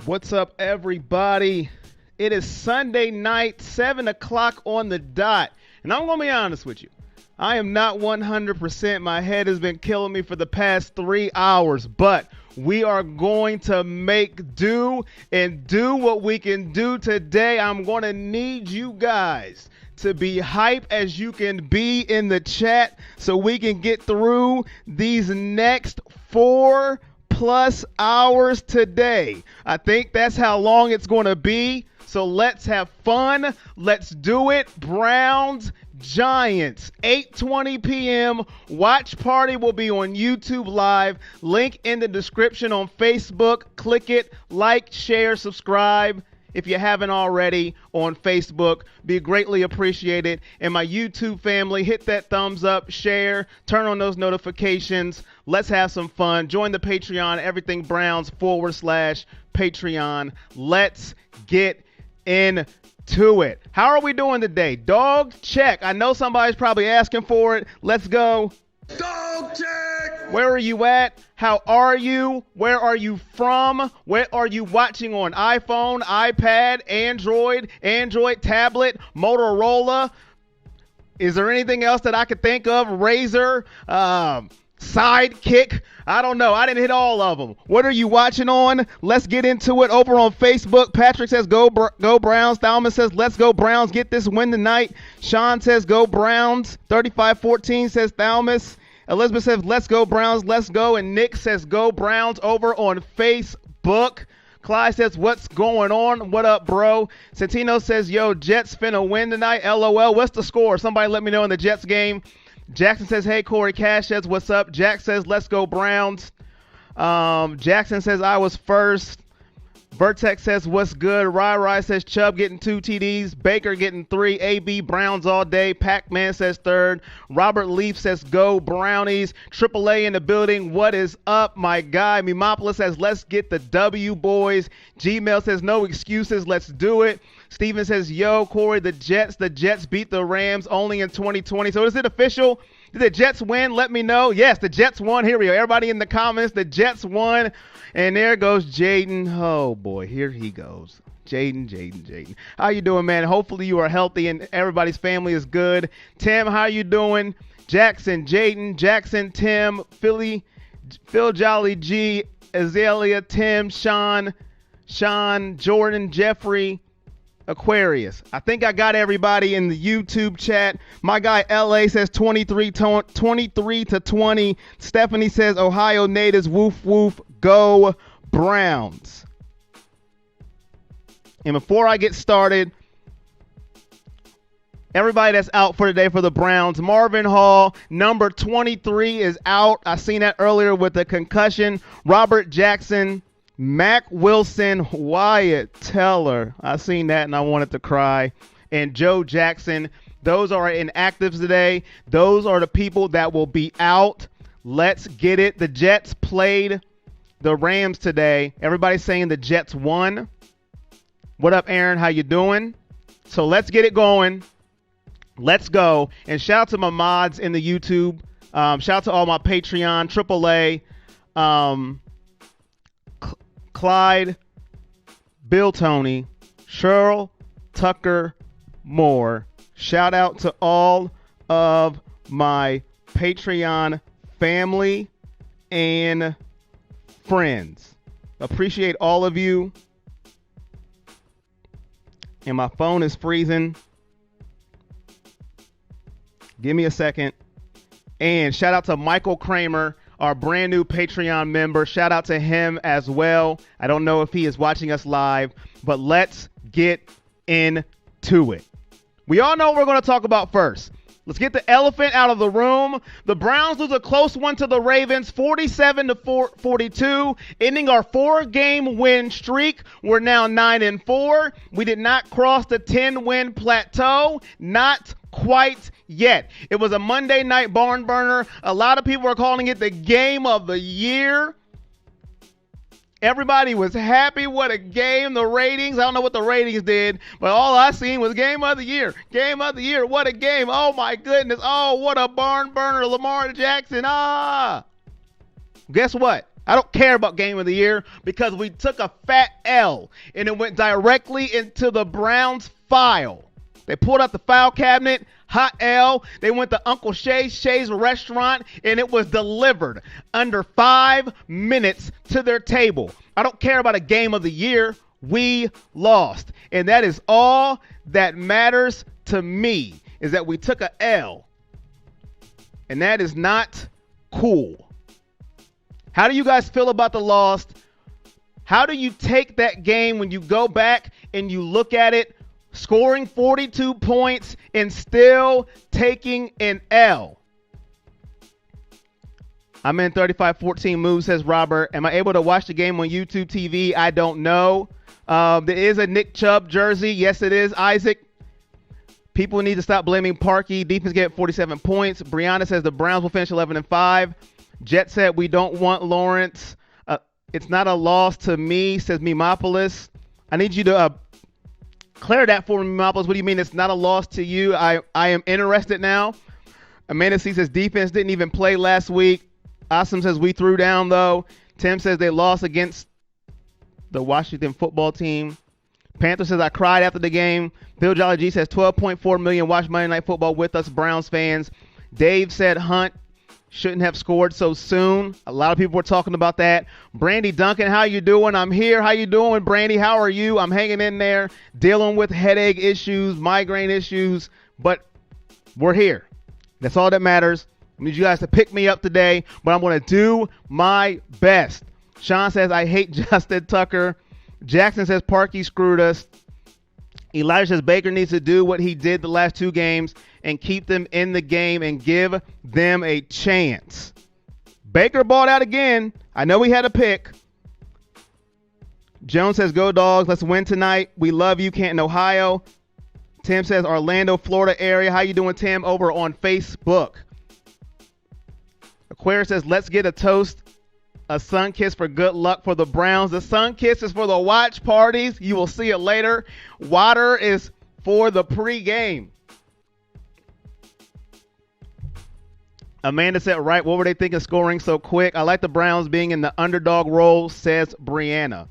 What's up, everybody? It is Sunday night, 7 o'clock on the dot. And I'm going to be honest with you. I am not 100%. My head has been killing me for the past 3 hours. But we are going to make do and do what we can do today. I'm going to need you guys to be hype as you can be in the chat so we can get through these next 4+ hours today. I think that's how long it's going to be. So let's have fun. Let's do it. Browns, Giants, 8:20 p.m. Watch party will be on YouTube Live. Link in the description on Facebook. Click it, like, share, subscribe. If you haven't already on Facebook, be greatly appreciated. And my YouTube family, hit that thumbs up, share, turn on those notifications. Let's have some fun. Join the Patreon, Everything Browns /Patreon. Let's get into it. How are we doing today? Dog check. I know somebody's probably asking for it. Let's go. Dog check. Where are you at? How are you? Where are you from? Where are you watching on? iPhone, iPad, Android tablet, Motorola? Is there anything else that I could think of? Razor, Sidekick? I don't know. I didn't hit all of them. What are you watching on? Let's get into it. Over on Facebook, Patrick says, go Browns. Thalman says, let's go Browns. Get this win tonight. Sean says, go Browns. 35-14 says Thalmas. Elizabeth says, let's go Browns. Let's go. And Nick says, go Browns over on Facebook. Clyde says, what's going on? What up, bro? Santino says, yo, Jets finna win tonight. LOL. What's the score? Somebody let me know in the Jets game. Jackson says, hey, Corey. Cash says, what's up? Jack says, let's go Browns. Jackson says, I was first. Vertex says, what's good? Rai says, Chubb getting 2 TDs. Baker getting 3. AB, Browns all day. Pac-Man says third. Robert Leaf says, go Brownies. AAA in the building. What is up, my guy? Mimopolis says, let's get the W, boys. Gmail says, no excuses. Let's do it. Steven says, yo, Corey, the Jets beat the Rams only in 2020. So is it official? Did the Jets win? Let me know. Yes, the Jets won. Here we go. Everybody in the comments, the Jets won. And there goes Jaden. Oh, boy, here he goes. Jaden. How you doing, man? Hopefully you are healthy and everybody's family is good. Tim, how you doing? Jackson, Jackson, Tim, Phil Jolly G, Azalea, Tim, Sean, Jordan, Jeffrey, Aquarius. I think I got everybody in the YouTube chat. My guy LA says 23 to 20. Stephanie says Ohio natives, woof woof, go Browns. And before I get started, everybody that's out for today for the Browns, Marvin Hall, number 23 is out. I seen that earlier with the concussion. Robert Jackson, Mac Wilson, Wyatt Teller. I seen that and I wanted to cry. And Joe Jackson. Those are inactives today. Those are the people that will be out. Let's get it. The Jets played the Rams today. Everybody's saying the Jets won. What up, Aaron? How you doing? So let's get it going. Let's go. And shout out to my mods in the YouTube. Shout out to all my Patreon, AAA, Clyde, Bill Tony, Cheryl, Tucker, Moore. Shout out to all of my Patreon family and friends. Appreciate all of you. And my phone is freezing. Give me a second. And shout out to Michael Kramer, our brand new Patreon member. Shout out to him as well. I don't know if he is watching us live, but let's get into it. We all know what we're going to talk about first. Let's get the elephant out of the room. The Browns lose a close one to the Ravens, 47-42, ending our 4-game win streak. We're now 9-4. We did not cross the 10-win plateau. Not quite yet. It was a Monday night barn burner. A lot of people are calling it the game of the year. Everybody was happy. What a game. The ratings, I don't know what the ratings did, but all I seen was game of the year. Game of the year. What a game. Oh, my goodness. Oh, what a barn burner. Lamar Jackson. Guess what? I don't care about game of the year because we took a fat L and it went directly into the Browns file. They pulled out the file cabinet, hot L. They went to Uncle Shay's restaurant and it was delivered under 5 minutes to their table. I don't care about a game of the year. We lost. And that is all that matters to me, is that we took a L. And that is not cool. How do you guys feel about the loss? How do you take that game when you go back and you look at it, scoring 42 points and still taking an L? I'm in 35-14 move, says Robert. Am I able to watch the game on YouTube TV? I don't know. There is a Nick Chubb jersey. Yes, it is, Isaac. People need to stop blaming Parkey. Defense get 47 points. Brianna says the Browns will finish 11-5. Jet said we don't want Lawrence. It's not a loss to me, says Memopolis. I need you to clear that for me, Memopolis. What do you mean it's not a loss to you? I am interested now. Amanda C says defense didn't even play last week. Awesome says we threw down, though. Tim says they lost against the Washington football team. Panther says I cried after the game. Bill Jolly G says 12.4 million watch Monday Night Football with us, Browns fans. Dave said Hunt shouldn't have scored so soon. A lot of people were talking about that. Brandy Duncan, how you doing? I'm here. How you doing, Brandy? How are you? I'm hanging in there, dealing with headache issues, migraine issues, but we're here. That's all that matters. I need you guys to pick me up today, but I'm going to do my best. Sean says I hate Justin Tucker. Jackson says Parkey screwed us. Elijah says Baker needs to do what he did the last 2 games and keep them in the game and give them a chance. Baker balled out again. I know he had a pick. Jones says go Dogs. Let's win tonight. We love you, Canton, Ohio. Tim says Orlando, Florida area. How you doing, Tim? Over on Facebook. Aquarius says let's get a toast. A sun kiss for good luck for the Browns. The sun kiss is for the watch parties. You will see it later. Water is for the pregame. Amanda said, right, what were they thinking scoring so quick? I like the Browns being in the underdog role, says Brianna.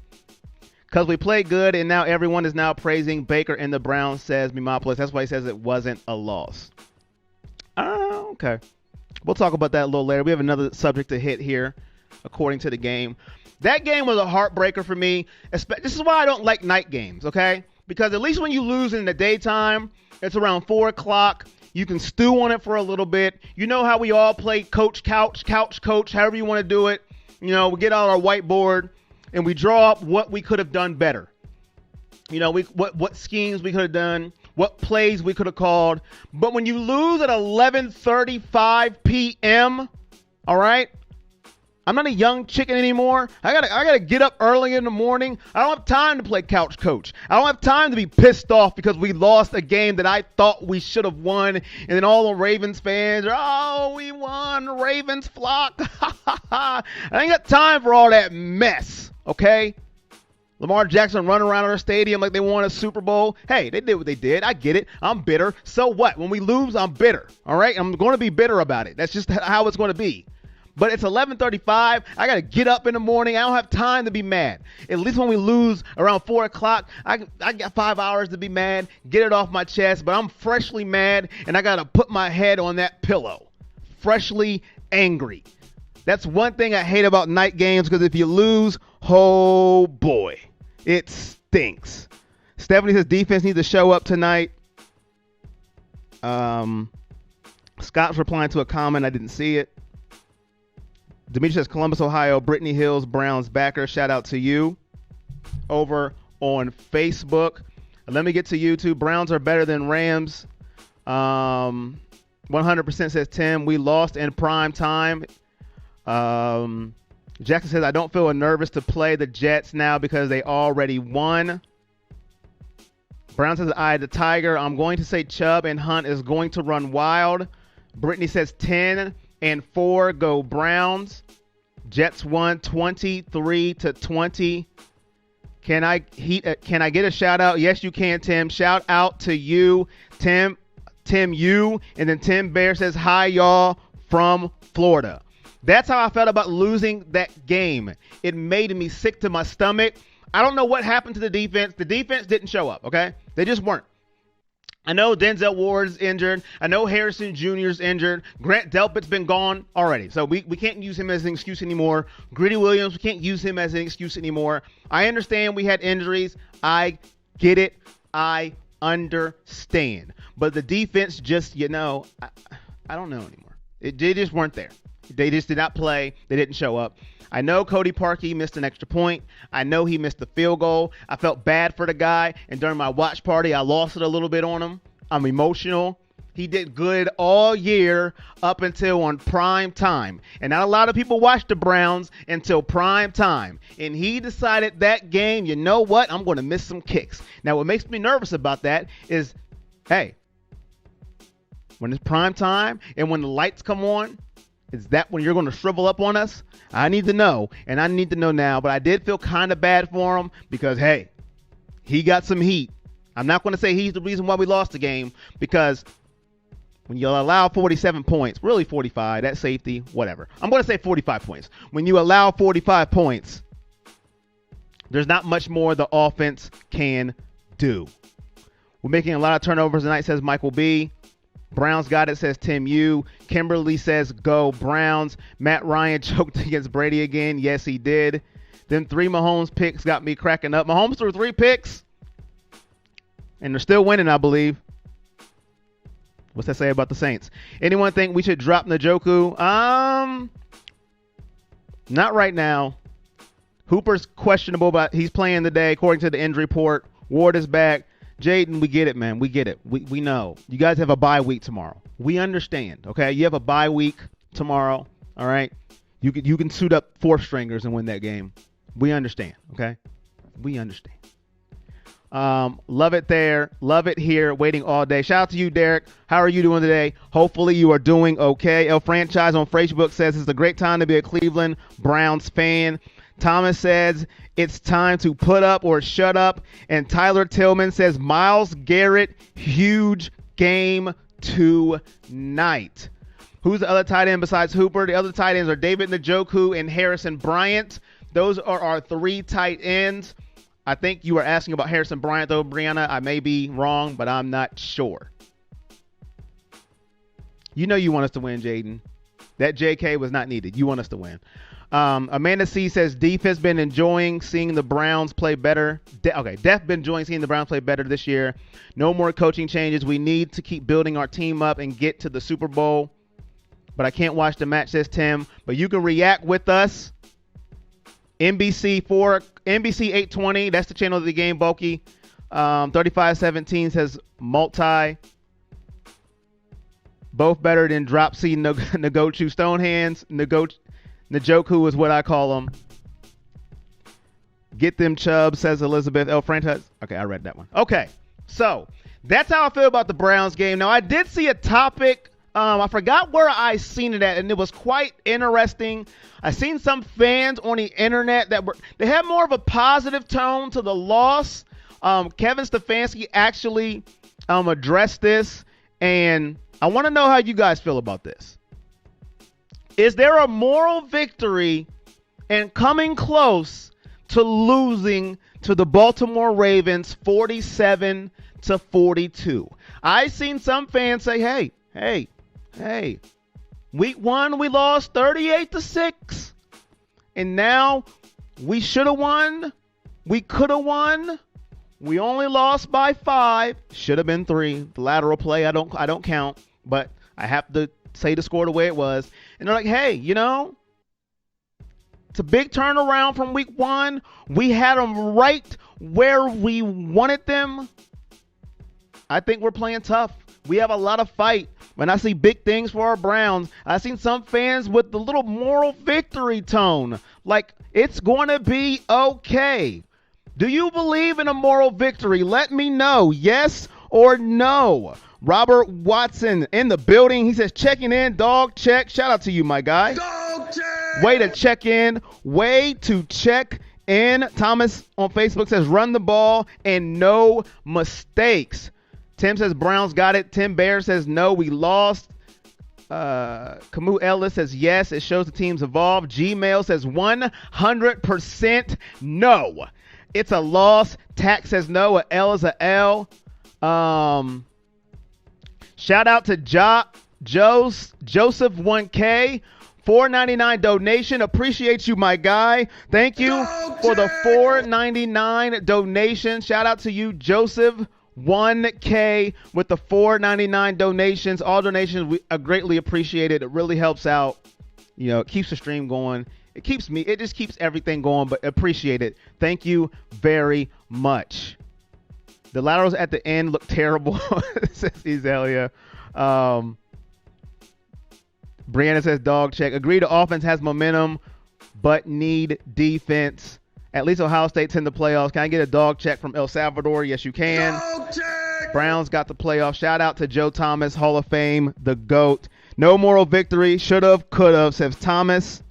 Because we played good and now everyone is now praising Baker and the Browns, says Memopolis. That's why he says it wasn't a loss. Okay. We'll talk about that a little later. We have another subject to hit here. According to the game, that game was a heartbreaker for me. This is why I don't like night games, okay? Because at least when you lose in the daytime, it's around 4 o'clock. You can stew on it for a little bit. You know how we all play couch, coach, however you want to do it. You know, we get out our whiteboard and we draw up what we could have done better. You know, what schemes we could have done, what plays we could have called. But when you lose at 11:35 p.m., all right? I'm not a young chicken anymore. I gotta get up early in the morning. I don't have time to play couch coach. I don't have time to be pissed off because we lost a game that I thought we should have won. And then all the Ravens fans are, oh, we won, Ravens flock. I ain't got time for all that mess, okay? Lamar Jackson running around our stadium like they won a Super Bowl. Hey, they did what they did. I get it. I'm bitter. So what? When we lose, I'm bitter, all right? I'm going to be bitter about it. That's just how it's going to be. But it's 11:35. I got to get up in the morning. I don't have time to be mad. At least when we lose around 4 o'clock, I got 5 hours to be mad, get it off my chest. But I'm freshly mad, and I got to put my head on that pillow. Freshly angry. That's one thing I hate about night games, because if you lose, oh boy, it stinks. Stephanie says defense needs to show up tonight. Scott's replying to a comment. I didn't see it. Demetri says Columbus, Ohio, Brittany Hills, Browns backer. Shout out to you over on Facebook. Let me get to YouTube. Browns are better than Rams. 100% says Tim. We lost in prime time. Jackson says I don't feel nervous to play the Jets now because they already won. Brown says I the Tiger. I'm going to say Chubb and Hunt is going to run wild. Brittany says 10-4 go Browns. Jets won 23-20. Can I get a shout out? Yes, you can, Tim. Shout out to you, Tim, you, and then Tim Bear says hi, y'all from Florida. That's how I felt about losing that game. It made me sick to my stomach. I don't know what happened to the defense. The defense didn't show up, okay? They just weren't. I know Denzel Ward's injured. I know Harrison Jr.'s injured. Grant Delpit's been gone already. So we can't use him as an excuse anymore. Gritty Williams, we can't use him as an excuse anymore. I understand we had injuries. I get it. I understand. But the defense just, I don't know anymore. They just weren't there. They just did not play. They didn't show up. I know Cody Parkey missed an extra point. I know he missed the field goal. I felt bad for the guy, and during my watch party, I lost it a little bit on him. I'm emotional. He did good all year up until on prime time. And not a lot of people watch the Browns until prime time. And he decided that game, you know what? I'm going to miss some kicks. Now, what makes me nervous about that is, hey, when it's prime time and when the lights come on, is that when you're going to shrivel up on us? I need to know, and I need to know now. But I did feel kind of bad for him because, hey, he got some heat. I'm not going to say he's the reason why we lost the game, because when you allow 47 points, really 45, that safety, whatever. I'm going to say 45 points. When you allow 45 points, there's not much more the offense can do. We're making a lot of turnovers tonight, says Michael B. Browns got it, says Tim U. Kimberly says, go Browns. Matt Ryan choked against Brady again. Yes, he did. Then 3 Mahomes picks got me cracking up. Mahomes threw 3 picks, and they're still winning, I believe. What's that say about the Saints? Anyone think we should drop Njoku? Not right now. Hooper's questionable, but he's playing today, according to the injury report. Ward is back. Jaden, we get it, man. We get it. We know. You guys have a bye week tomorrow. We understand, okay? You have a bye week tomorrow, all right? You can suit up 4 stringers and win that game. We understand, okay? We understand. Love it there. Love it here. Waiting all day. Shout out to you, Derek. How are you doing today? Hopefully you are doing okay. El Franchise on Facebook says it's a great time to be a Cleveland Browns fan. Thomas says it's time to put up or shut up. And Tyler Tillman says Myles Garrett, huge game tonight. Who's the other tight end besides Hooper? The other tight ends are David Njoku and Harrison Bryant. Those are our 3 tight ends. I think you were asking about Harrison Bryant, though, Brianna. I may be wrong, but I'm not sure. You know you want us to win, Jaden. That JK was not needed. You want us to win. Amanda C says, Deef has been enjoying seeing the Browns play better. Def been enjoying seeing the Browns play better this year. No more coaching changes. We need to keep building our team up and get to the Super Bowl. But I can't watch the match, says Tim. But you can react with us. NBC 820. That's the channel of the game, Bulky. 3517 says multi. Both better than drop C Nagochu Stonehands. Njoku is what I call them. Get them Chubbs, says Elizabeth L. Franchise. Okay, I read that one. Okay, so that's how I feel about the Browns game. Now, I did see a topic. I forgot where I seen it at, and it was quite interesting. I seen some fans on the internet they had more of a positive tone to the loss. Kevin Stefanski actually addressed this, and I want to know how you guys feel about this. Is there a moral victory in coming close to losing to the Baltimore Ravens 47-42? I seen some fans say, hey, week 1 we lost 38-6, and now we should have won. We could have won. We only lost by 5. Should have been 3. The lateral play I don't count, but I have to say the score the way it was. And they're like, hey, it's a big turnaround from week 1. We had them right where we wanted them. I think we're playing tough. We have a lot of fight. When I see big things for our Browns, I've seen some fans with the little moral victory tone. Like, it's going to be okay. Do you believe in a moral victory? Let me know. Yes or no. Robert Watson in the building. He says, checking in, dog check. Shout out to you, my guy. Dog check. Way to check in. Way to check in. Thomas on Facebook says, run the ball and no mistakes. Tim says, Browns got it. Tim Bear says, no, we lost. Camus Ellis says yes, it shows the team's evolved. Gmail says 100% no. It's a loss. Tack says no. A L is a L. Shout out to Joseph 1K. $4.99 donation. Appreciate you, my guy. Thank you for the $4.99 donation. Shout out to you, Joseph 1K, with the $4.99 donations. All donations we greatly appreciated. It really helps out. You know, it keeps the stream going. It just keeps everything going, but appreciate it. Thank you very much. The laterals at the end look terrible, says Ezelia. Brianna says dog check. Agree, the offense has momentum, but need defense. At least Ohio State's in the playoffs. Can I get a dog check from El Salvador? Yes, you can. Dog check. Browns got the playoffs. Shout out to Joe Thomas, Hall of Fame, the GOAT. No moral victory. Should have, could have, says Thomas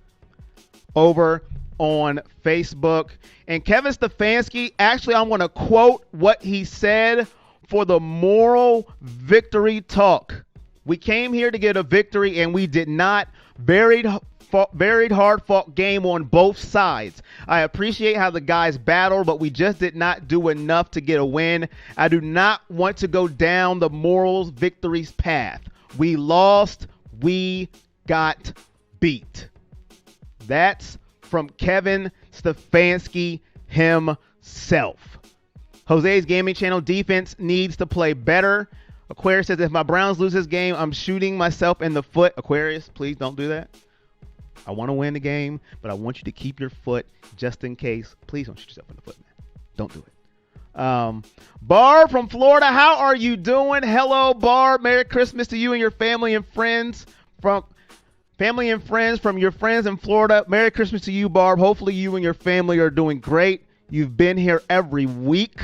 over on Facebook. And Kevin Stefanski, actually, I'm going to quote what he said for the moral victory talk. We came here to get a victory, and we did not. Very hard-fought game on both sides. I appreciate how the guys battled, but we just did not do enough to get a win. I do not want to go down the morals victories path. We lost. We got beat. That's from Kevin Stefanski himself. Jose's Gaming Channel, defense needs to play better. Aquarius says, if my Browns lose this game, I'm shooting myself in the foot. Aquarius, please don't do that. I want to win the game, but I want you to keep your foot just in case. Please don't shoot yourself in the foot, man. Don't do it. Barb from Florida, how are you doing? Hello, Barb. Merry Christmas to you and your family and friends from your friends in Florida. Merry Christmas to you, Barb. Hopefully you and your family are doing great. You've been here every week.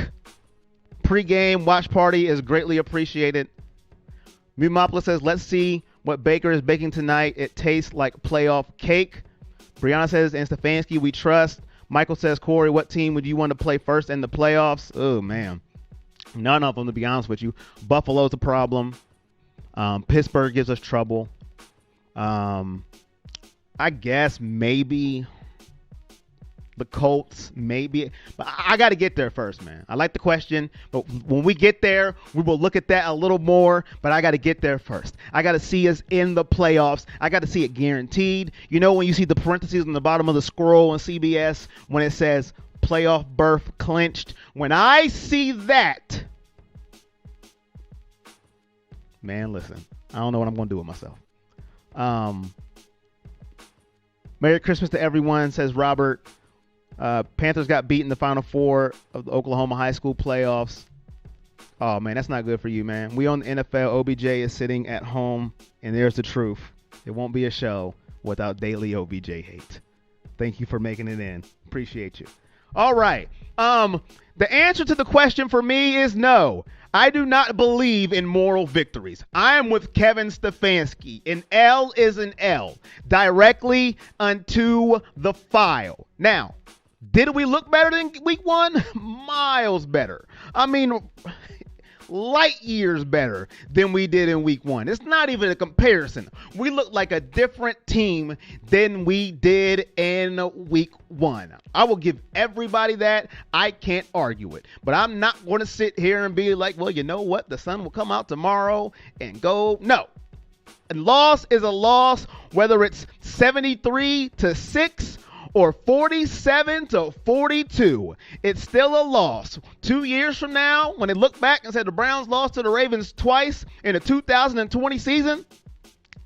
Pre-game watch party is greatly appreciated. Mumopolis says, let's see what Baker is baking tonight. It tastes like playoff cake. Brianna says, and Stefanski, we trust. Michael says, Corey, what team would you want to play first in the playoffs? Oh, man. None of them, to be honest with you. Buffalo's a problem. Pittsburgh gives us trouble. I guess maybe the Colts, maybe. But I got to get there first, man. I like the question, but when we get there, we will look at that a little more, but I got to get there first. I got to see us in the playoffs. I got to see it guaranteed. You know when you see the parentheses on the bottom of the scroll on CBS when it says playoff berth clinched? When I see that, man, listen, I don't know what I'm going to do with myself. Merry Christmas to everyone, says Robert. Panthers got beat in the Final Four of the Oklahoma high school playoffs. Oh, man, that's not good for you, man. We on the NFL. OBJ is sitting at home, and there's the truth. It won't be a show without daily OBJ hate. Thank you for making it in. Appreciate you. All right. The answer to the question for me is no. I do not believe in moral victories. I am with Kevin Stefanski. An L is an L. Directly unto the file. Now, did we look better than week one? Miles better. I mean, light years better than we did in week one. It's not even a comparison. We look like a different team than we did in week one. I will give everybody that. I can't argue it. But I'm not going to sit here and be like, well, you know what? The sun will come out tomorrow and go. No. A loss is a loss, whether it's 73-6 or 47-42. It's still a loss. 2 years from now, when they look back and say the Browns lost to the Ravens twice in the 2020 season,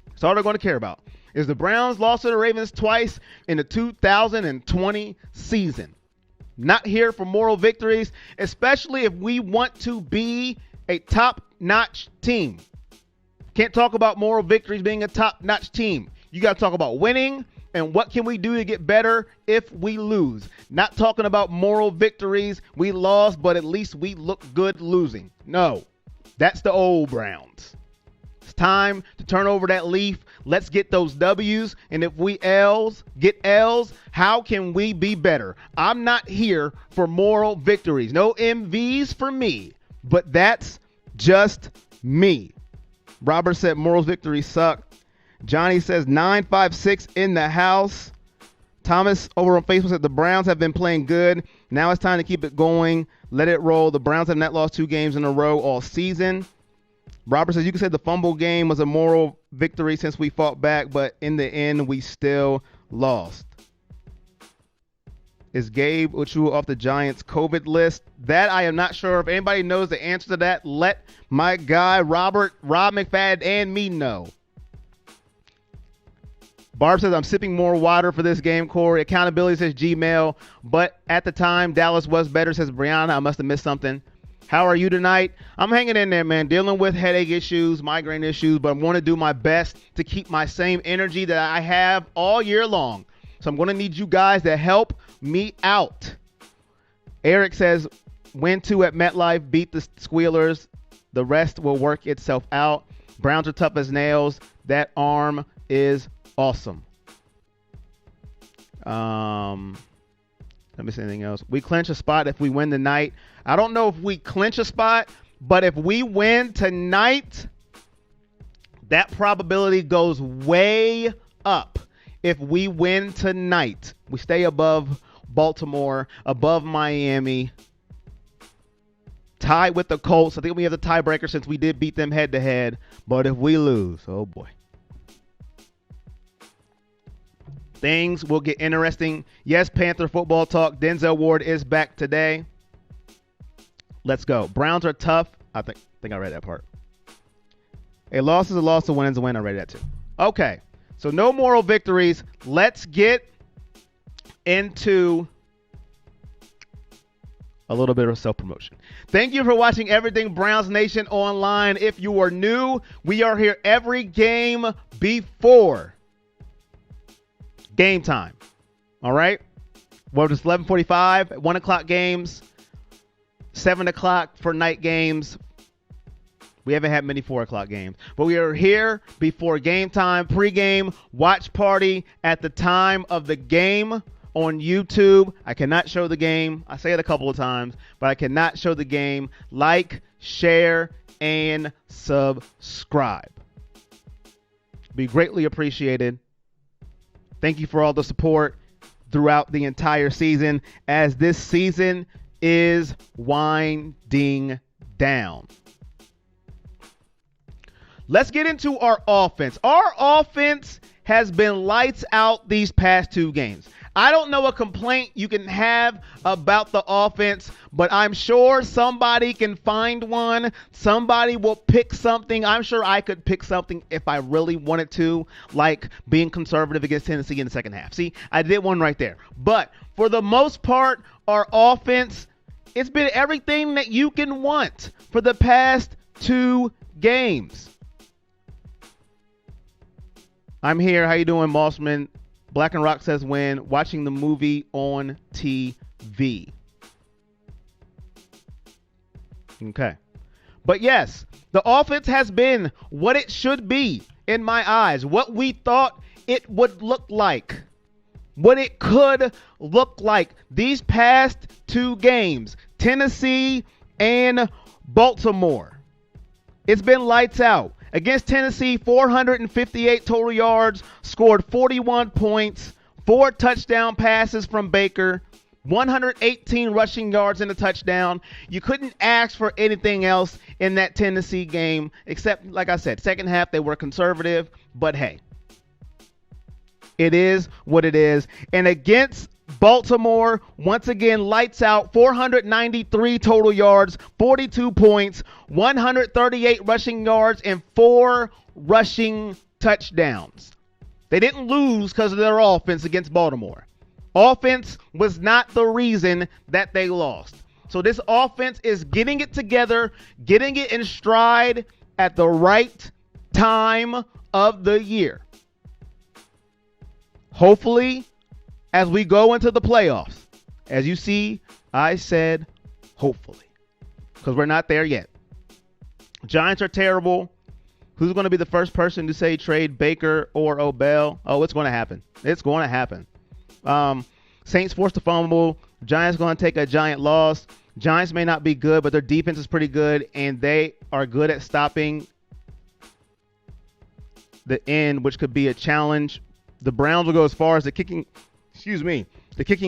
that's all they're going to care about. Is the Browns lost to the Ravens twice in the 2020 season. Not here for moral victories, especially if we want to be a top-notch team. Can't talk about moral victories being a top-notch team. You got to talk about winning and what can we do to get better if we lose. Not talking about moral victories. We lost, but at least we look good losing. No, that's the old Browns. It's time to turn over that leaf. Let's get those W's. And if we get L's, how can we be better? I'm not here for moral victories. No MVs for me, but that's just me. Robert said moral victories suck. Johnny says 956 in the house. Thomas over on Facebook said the Browns have been playing good. Now it's time to keep it going. Let it roll. The Browns have not lost 2 games in a row all season. Robert says you can say the fumble game was a moral victory since we fought back, but in the end we still lost. Is Gabe Uchu off the Giants COVID list? That I am not sure. If anybody knows the answer to that, let my guy Rob McFadden and me know. Barb says, I'm sipping more water for this game, Corey. Accountability says Gmail. But at the time, Dallas was better, says Brianna. I must have missed something. How are you tonight? I'm hanging in there, man. Dealing with headache issues, migraine issues, but I'm going to do my best to keep my same energy that I have all year long. So I'm going to need you guys to help me out. Eric says, win 2 at MetLife, beat the Squealers. The rest will work itself out. Browns are tough as nails. That arm is awesome. Let me see anything else. We clinch a spot if we win tonight. I don't know if we clinch a spot, but if we win tonight, that probability goes way up. If we win tonight, we stay above Baltimore, above Miami, tied with the Colts. I think we have the tiebreaker since we did beat them head to head. But if we lose, oh boy. Things will get interesting. Yes, Panther football talk. Denzel Ward is back today. Let's go. Browns are tough. I think I read that part. A loss is a loss, a win is a win. I read that too. Okay. So no moral victories. Let's get into a little bit of self-promotion. Thank you for watching Everything Browns Nation online. If you are new, we are here every game before game time. All right? Well, it's 11:45, 1 o'clock games, 7 o'clock for night games. We haven't had many 4 o'clock games. But we are here before game time, pregame, watch party at the time of the game on YouTube. I cannot show the game. I say it a couple of times, but I cannot show the game. Like, share, and subscribe. Be greatly appreciated. Thank you for all the support throughout the entire season as this season is winding down. Let's get into our offense. Our offense has been lights out these past 2 games. I don't know a complaint you can have about the offense, but I'm sure somebody can find one. Somebody will pick something. I'm sure I could pick something if I really wanted to, like being conservative against Tennessee in the second half. See, I did one right there. But for the most part, our offense, it's been everything that you can want for the past 2 games. I'm here. How you doing, Mossman? Black and Rock says when watching the movie on TV. Okay. But yes, the offense has been what it should be in my eyes. What we thought it would look like. What it could look like these past 2 games. Tennessee and Baltimore. It's been lights out. Against Tennessee, 458 total yards, scored 41 points, 4 touchdown passes from Baker, 118 rushing yards in a touchdown. You couldn't ask for anything else in that Tennessee game, except, like I said, second half they were conservative, but hey, it is what it is. And against Baltimore, once again, lights out, 493 total yards, 42 points, 138 rushing yards, and 4 rushing touchdowns. They didn't lose because of their offense against Baltimore. Offense was not the reason that they lost. So this offense is getting it together, getting it in stride at the right time of the year. Hopefully, as we go into the playoffs, as you see, I said hopefully, because we're not there yet. Giants are terrible. Who's going to be the first person to say trade Baker or Odell? Oh, it's going to happen. It's going to happen. Saints forced a fumble. Giants going to take a giant loss. Giants may not be good, but their defense is pretty good, and they are good at stopping the end, which could be a challenge. The Browns will go as far as the kicking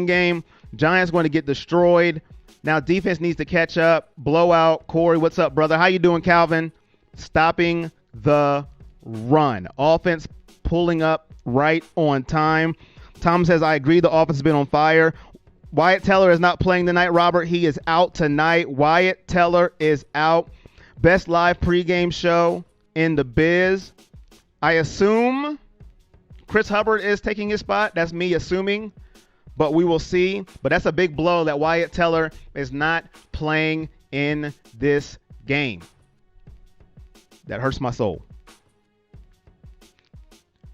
game. Giants going to get destroyed. Now defense needs to catch up. Blowout. Corey, what's up, brother? How you doing, Calvin? Stopping the run. Offense pulling up right on time. Tom says, I agree. The offense has been on fire. Wyatt Teller is not playing tonight, Robert. He is out tonight. Wyatt Teller is out. Best live pregame show in the biz. I assume Chris Hubbard is taking his spot. That's me assuming, but we will see. But that's a big blow that Wyatt Teller is not playing in this game. That hurts my soul.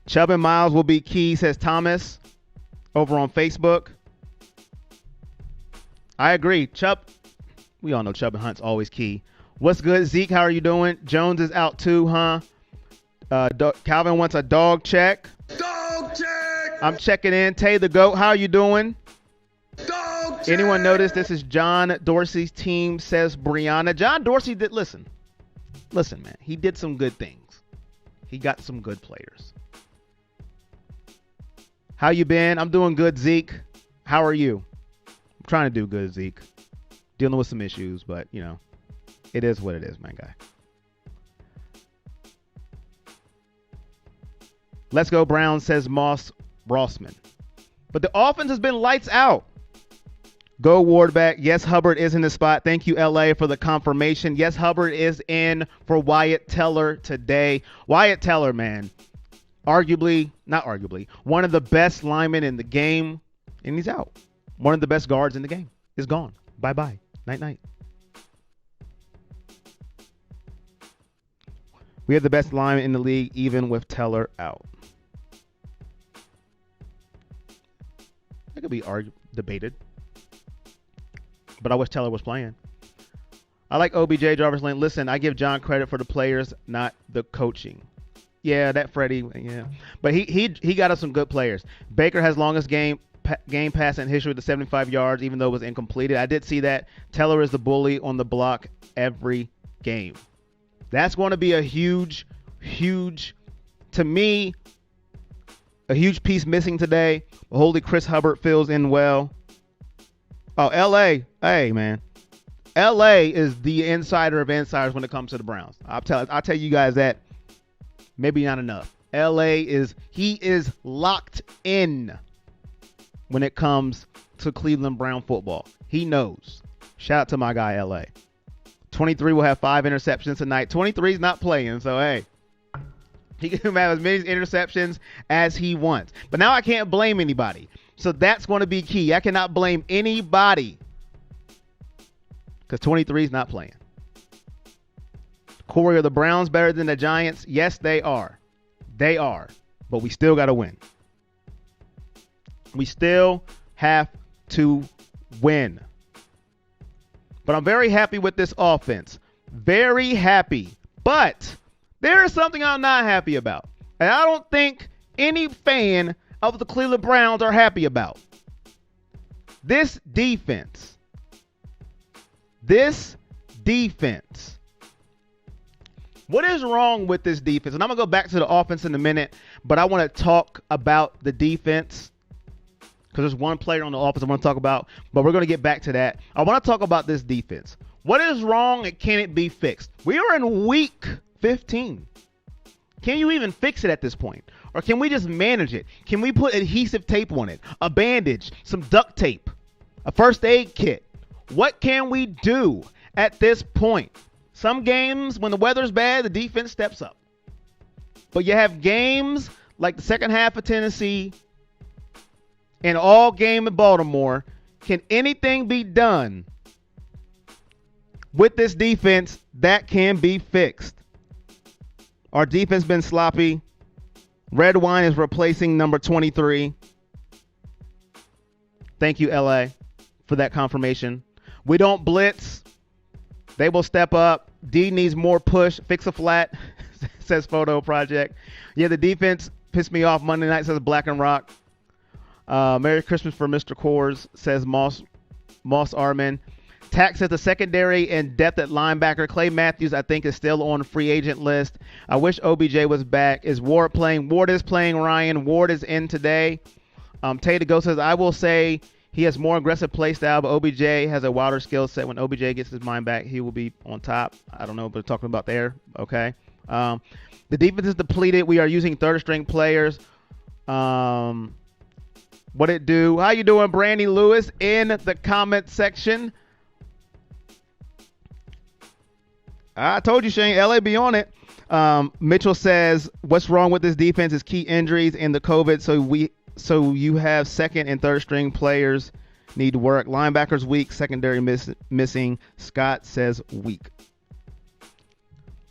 Chubb and Miles will be key, says Thomas over on Facebook. I agree. Chubb, we all know Chubb and Hunt's always key. What's good, Zeke? How are you doing? Jones is out too, huh? Calvin wants a dog check. Dog check. I'm checking in. Tay the GOAT, how are you doing? Dog check. Anyone notice this is John Dorsey's team, says Brianna. John Dorsey did, listen, man. He did some good things. He got some good players. How you been? I'm doing good, Zeke. How are you? I'm trying to do good, Zeke. Dealing with some issues, but, you know, it is what it is, my guy. Let's go Browns, says Moss Rossman. But the offense has been lights out. Go Ward back. Yes, Hubbard is in the spot. Thank you, LA, for the confirmation. Yes, Hubbard is in for Wyatt Teller today. Wyatt Teller, man, not arguably, one of the best linemen in the game, and he's out. One of the best guards in the game is gone. Bye-bye. Night-night. We have the best lineman in the league, even with Teller out. That could be debated. But I wish Teller was playing. I like OBJ, Jarvis Lane. Listen, I give John credit for the players, not the coaching. Yeah, that Freddie, yeah. But he got us some good players. Baker has longest game pass in history with the 75 yards, even though it was incompleted. I did see that. Teller is the bully on the block every game. That's going to be a huge, to me, a huge piece missing today. Holy Chris Hubbard fills in well. Oh, L.A. Hey, man. L.A. is the insider of insiders when it comes to the Browns. I'll tell you guys that. Maybe not enough. L.A. is locked in when it comes to Cleveland Brown football. He knows. Shout out to my guy, L.A. 23 will have 5 interceptions tonight. 23 is not playing, so hey. He can have as many interceptions as he wants. But now I can't blame anybody. So that's going to be key. I cannot blame anybody because 23 is not playing. Corey, are the Browns better than the Giants? Yes, they are. They are. But we still got to win. We still have to win. But I'm very happy with this offense. Very happy. But there is something I'm not happy about. And I don't think any fan of the Cleveland Browns are happy about. This defense. What is wrong with this defense? And I'm going to go back to the offense in a minute, but I want to talk about the defense because there's one player on the offense I want to talk about, but we're going to get back to that. I want to talk about this defense. What is wrong and can it be fixed? We are in week 15. Can you even fix it at this point? Or can we just manage it? Can we put adhesive tape on it? A bandage, some duct tape, a first aid kit? What can we do at this point? Some games, when the weather's bad, the defense steps up. But you have games like the second half of Tennessee and all game in Baltimore. Can anything be done with this defense that can be fixed? Our defense been sloppy. Red wine is replacing number 23. Thank you, LA, for that confirmation. We don't blitz. They will step up. D needs more push. Fix a flat, says Photo Project. Yeah, the defense pissed me off Monday night, says Black and Rock. Merry Christmas for Mr. Coors, says Moss Armin. Tax says the secondary and depth at linebacker. Clay Matthews, I think, is still on the free agent list. I wish OBJ was back. Is Ward playing? Ward is playing, Ryan. Ward is in today. Tay Go says, I will say he has more aggressive play style, but OBJ has a wilder skill set. When OBJ gets his mind back, he will be on top. I don't know what we're talking about there. Okay. The defense is depleted. We are using third-string players. What it do? How you doing, Brandy Lewis, in the comment section? I told you, Shane. LA be on it. Mitchell says, what's wrong with this defense is key injuries and the COVID, so you have second and third string players need to work. Linebackers weak, secondary missing. Scott says weak.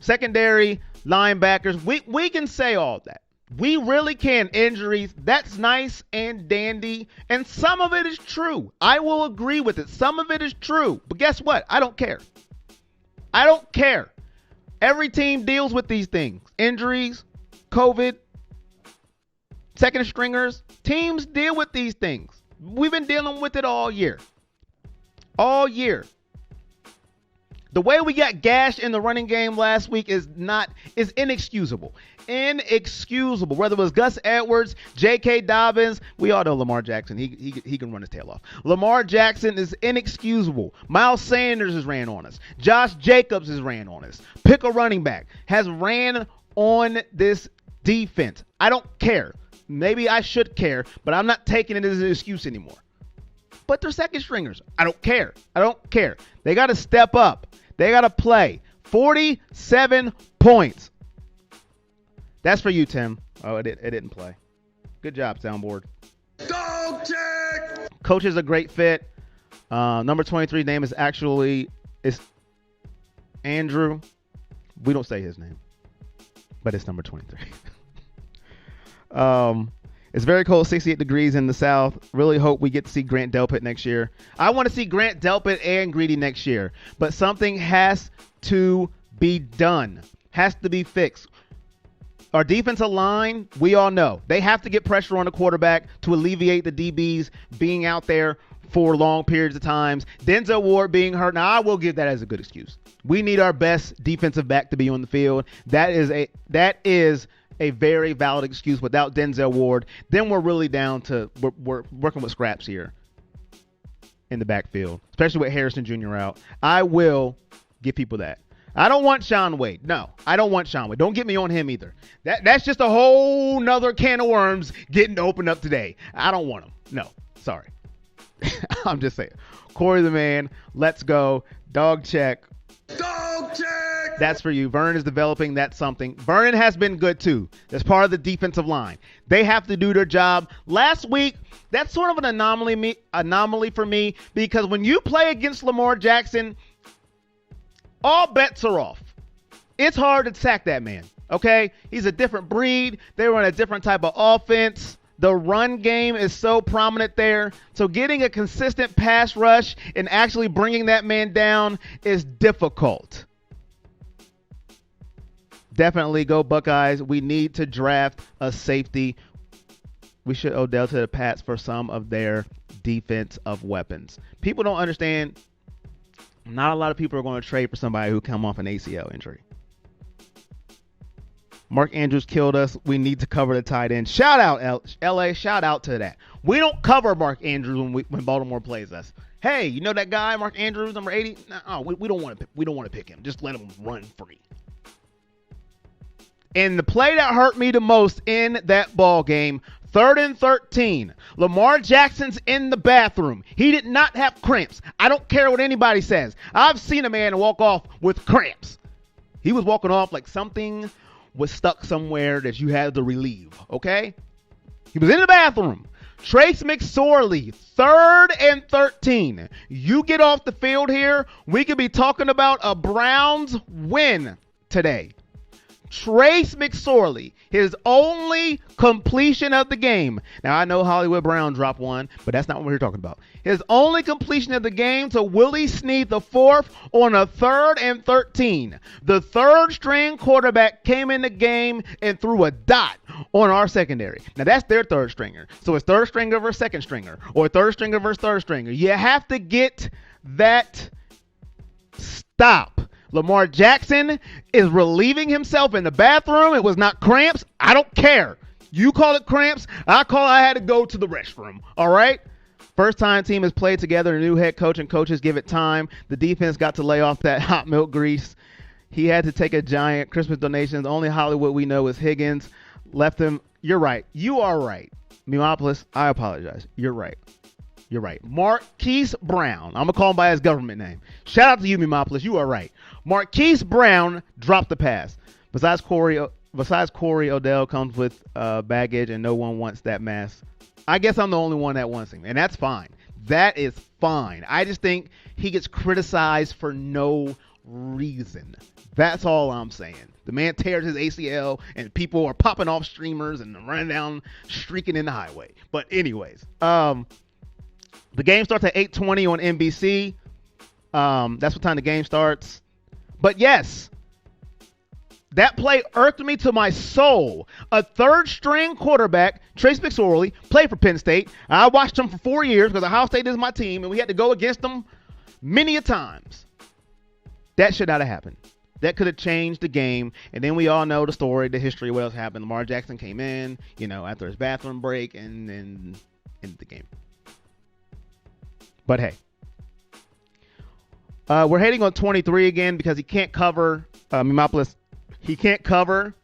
Secondary, linebackers, we can say all that. We really can. Injuries, that's nice and dandy, and some of it is true. I will agree with it. Some of it is true, but guess what? I don't care. I don't care. Every team deals with these things. Injuries, COVID, second stringers. Teams deal with these things. We've been dealing with it all year. All year. The way we got gashed in the running game last week is inexcusable. Inexcusable. Whether it was Gus Edwards, J.K. Dobbins, we all know Lamar Jackson. He can run his tail off. Lamar Jackson is inexcusable. Miles Sanders has ran on us. Josh Jacobs has ran on us. Pick a running back. Has ran on this defense. I don't care. Maybe I should care, but I'm not taking it as an excuse anymore. But they're second stringers. I don't care. I don't care. They got to step up. They got to play. 47 points. That's for you, Tim. Oh, it didn't play. Good job, soundboard. Dog check. Coach is a great fit. Number 23 name is Andrew. We don't say his name, but it's number 23. It's very cold, 68 degrees in the south. Really hope we get to see Grant Delpit next year. I want to see Grant Delpit and Greedy next year, but something has to be done. Has to be fixed. Our defensive line, we all know. They have to get pressure on the quarterback to alleviate the DBs being out there for long periods of times. Denzel Ward being hurt. Now, I will give that as a good excuse. We need our best defensive back to be on the field. That is a very valid excuse. Without Denzel Ward, then we're really down to we're working with scraps here in the backfield, especially with Harrison Jr. out. I will give people that. I don't want Sean Wade. No, I don't want Sean Wade. Don't get me on him either. That's just a whole nother can of worms getting opened up today. I don't want him. No, sorry. I'm just saying. Corey the man, let's go. Dog check. Dog check. That's for you. Vernon is developing. That's something. Vernon has been good too. That's part of the defensive line. They have to do their job. Last week, that's sort of an anomaly for me, because when you play against Lamar Jackson, all bets are off. It's hard to sack that man, okay? He's a different breed. They run a different type of offense. The run game is so prominent there. So getting a consistent pass rush and actually bringing that man down is difficult. Definitely go Buckeyes. We need to draft a safety. We should Odell to the Pats for some of their defensive weapons. People don't understand. Not a lot of people are going to trade for somebody who come off an ACL injury. Mark Andrews killed us. We need to cover the tight end. Shout out, LA. Shout out to that. We don't cover Mark Andrews when Baltimore plays us. Hey, you know that guy, Mark Andrews, number 80? No, we don't want to pick him. Just let him run free. And the play that hurt me the most in that ball game, 3rd and 13. Lamar Jackson's in the bathroom. He did not have cramps. I don't care what anybody says. I've seen a man walk off with cramps. He was walking off like something was stuck somewhere that you had to relieve, okay? He was in the bathroom. Trace McSorley, 3rd and 13. You get off the field here, we could be talking about a Browns win today. Trace McSorley, his only completion of the game. Now, I know Hollywood Brown dropped one, but that's not what we're talking about. His only completion of the game to Willie Snead the 4th on a 3rd and 13. The 3rd string quarterback came in the game and threw a dot on our secondary. Now, that's their 3rd stringer. So it's 3rd stringer versus 2nd stringer, or 3rd stringer versus 3rd stringer. You have to get that Stop. Lamar Jackson is relieving himself in the bathroom. It was not cramps. I don't care. You call it cramps. I had to go to the restroom. All right? First time team has played together. A new head coach and coaches give it time. The defense got to lay off that hot milk grease. He had to take a giant Christmas donation. The only Hollywood we know is Higgins. Left him. You're right. You are right. Meopolis, I apologize. You're right. You're right. Marquise Brown. I'm going to call him by his government name. Shout out to you, Meopolis. You are right. Marquise Brown dropped the pass. Besides Corey Odell comes with baggage, and no one wants that mask. I guess I'm the only one that wants him, and that's fine. That is fine. I just think he gets criticized for no reason. That's all I'm saying. The man tears his ACL, and people are popping off streamers and running down, streaking in the highway. But anyways, the game starts at 8:20 on NBC. That's what time the game starts. But yes, that play irked me to my soul. A third-string quarterback, Trace McSorley, played for Penn State. I watched him for 4 years because Ohio State is my team, and we had to go against them many a times. That should not have happened. That could have changed the game. And then we all know the story, the history, what else happened. Lamar Jackson came in, after his bathroom break, and then ended the game. But hey. We're hating on 23 again because he can't cover. Meopolis, he can't cover.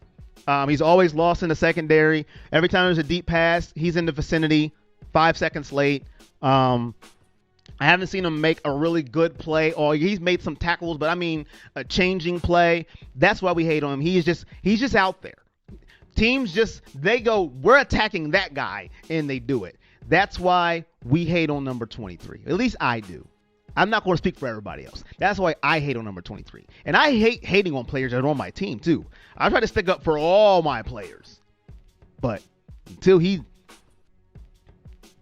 He's always lost in the secondary. Every time there's a deep pass, he's in the vicinity 5 seconds late. I haven't seen him make a really good play. Or he's made some tackles, but I mean a changing play. That's why we hate on him. He's just out there. Teams they go, we're attacking that guy, and they do it. That's why we hate on number 23. At least I do. I'm not going to speak for everybody else. That's why I hate on number 23. And I hate hating on players that are on my team, too. I try to stick up for all my players. But until he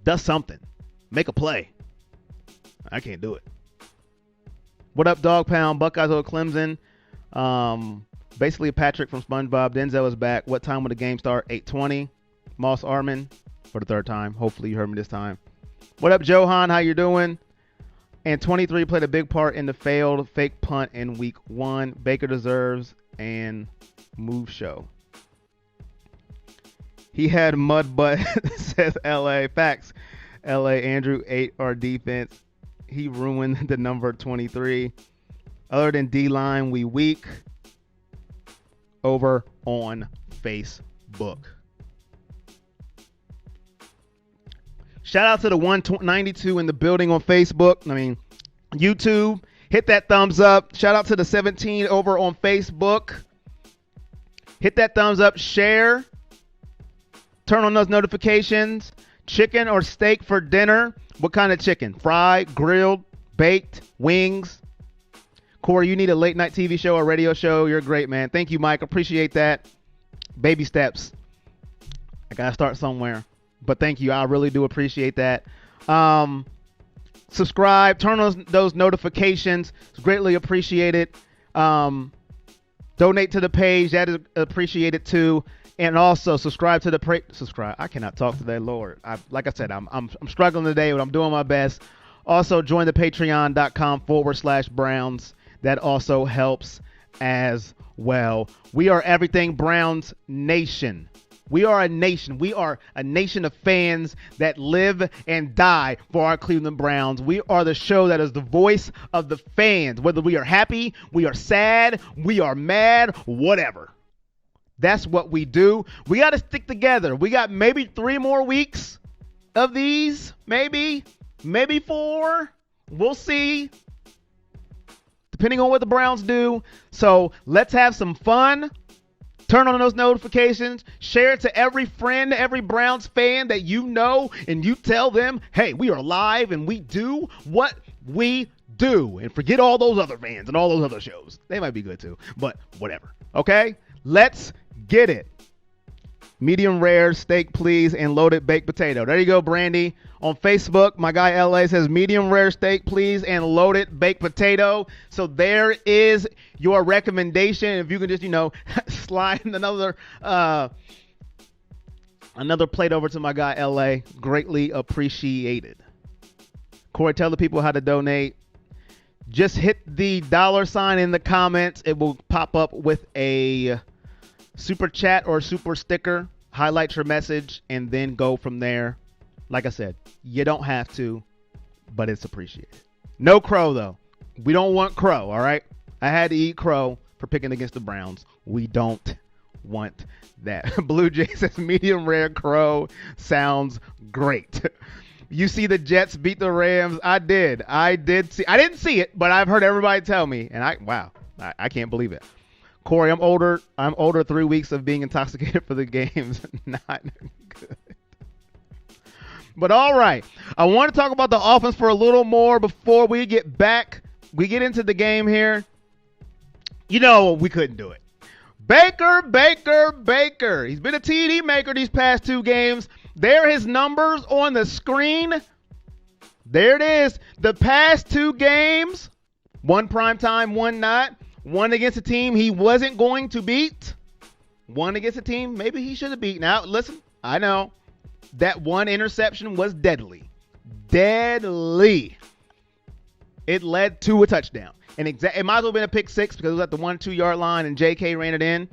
does something, make a play, I can't do it. What up, Dog Pound? Buckeyes over Clemson. Basically, Patrick from SpongeBob. Denzel is back. What time will the game start? 8:20. Moss Armin for the third time. Hopefully you heard me this time. What up, Johan? How you doing? And 23 played a big part in the failed fake punt in week 1. Baker deserves and move show. He had mud butt, says LA. Facts. LA, Andrew ate our defense. He ruined the number 23. Other than D-line, we weak. Over on Facebook. Shout out to the 192 in the building on Facebook. I mean, YouTube. Hit that thumbs up. Shout out to the 17 over on Facebook. Hit that thumbs up. Share. Turn on those notifications. Chicken or steak for dinner? What kind of chicken? Fried, grilled, baked, wings? Corey, you need a late night TV show or radio show. You're great, man. Thank you, Mike. Appreciate that. Baby steps. I got to start somewhere. But thank you. I really do appreciate that. Subscribe. Turn on those notifications. It's greatly appreciated. Donate to the page. That is appreciated too. And also subscribe to the subscribe. I cannot talk today, Lord. Like I said, I'm struggling today, but I'm doing my best. Also, join the patreon.com/Browns. That also helps as well. We are everything Browns Nation. We are a nation. We are a nation of fans that live and die for our Cleveland Browns. We are the show that is the voice of the fans. Whether we are happy, we are sad, we are mad, whatever. That's what we do. We got to stick together. We got maybe 3 more weeks of these. Maybe 4. We'll see. Depending on what the Browns do. So let's have some fun. Turn on those notifications. Share it to every friend, every Browns fan that you know, and you tell them, hey, we are live and we do what we do. And forget all those other fans and all those other shows. They might be good too, but whatever. Okay? Let's get it. Medium rare steak, please, and loaded baked potato. There you go, Brandy. On Facebook, my guy LA says medium rare steak, please, and loaded baked potato. So there is your recommendation. If you can just, slide another plate over to my guy LA, greatly appreciated. Corey, tell the people how to donate. Just hit the $ in the comments. It will pop up with a super chat or super sticker. Highlight your message and then go from there. Like I said, you don't have to, but it's appreciated. No crow, though. We don't want crow, all right? I had to eat crow for picking against the Browns. We don't want that. Blue Jay says medium rare crow sounds great. You see the Jets beat the Rams. I did see. I didn't see it, but I've heard everybody tell me, and I can't believe it. Corey, I'm older 3 weeks of being intoxicated for the games. Not good. But all right, I want to talk about the offense for a little more before we get into the game here. You know, we couldn't do it. Baker. He's been a TD maker these past 2 games. There are his numbers on the screen. There it is. The past 2 games, one primetime, one not. One against a team he wasn't going to beat. One against a team maybe he should have beat. Now, listen, I know that one interception was deadly. Deadly. It led to a touchdown. And it might as well have been a pick 6 because it was at the 1-2 yard line and JK ran it in.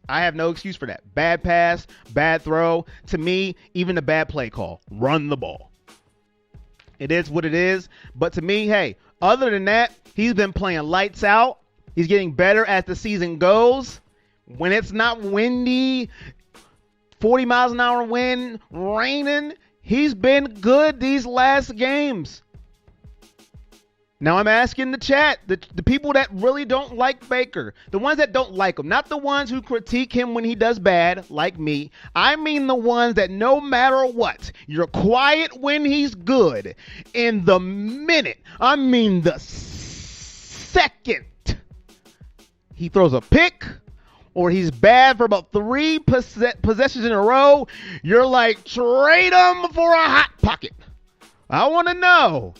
I have no excuse for that. Bad pass, bad throw. To me, even a bad play call. Run the ball. It is what it is. But to me, hey, other than that, he's been playing lights out. He's getting better as the season goes. When it's not windy, 40 miles an hour wind, raining, he's been good these last games. Now I'm asking the chat, the people that really don't like Baker, the ones that don't like him, not the ones who critique him when he does bad, like me. I mean the ones that no matter what, you're quiet when he's good. In the minute, I mean the second he throws a pick or he's bad for about 3 possessions in a row, you're like, trade him for a hot pocket. I want to know.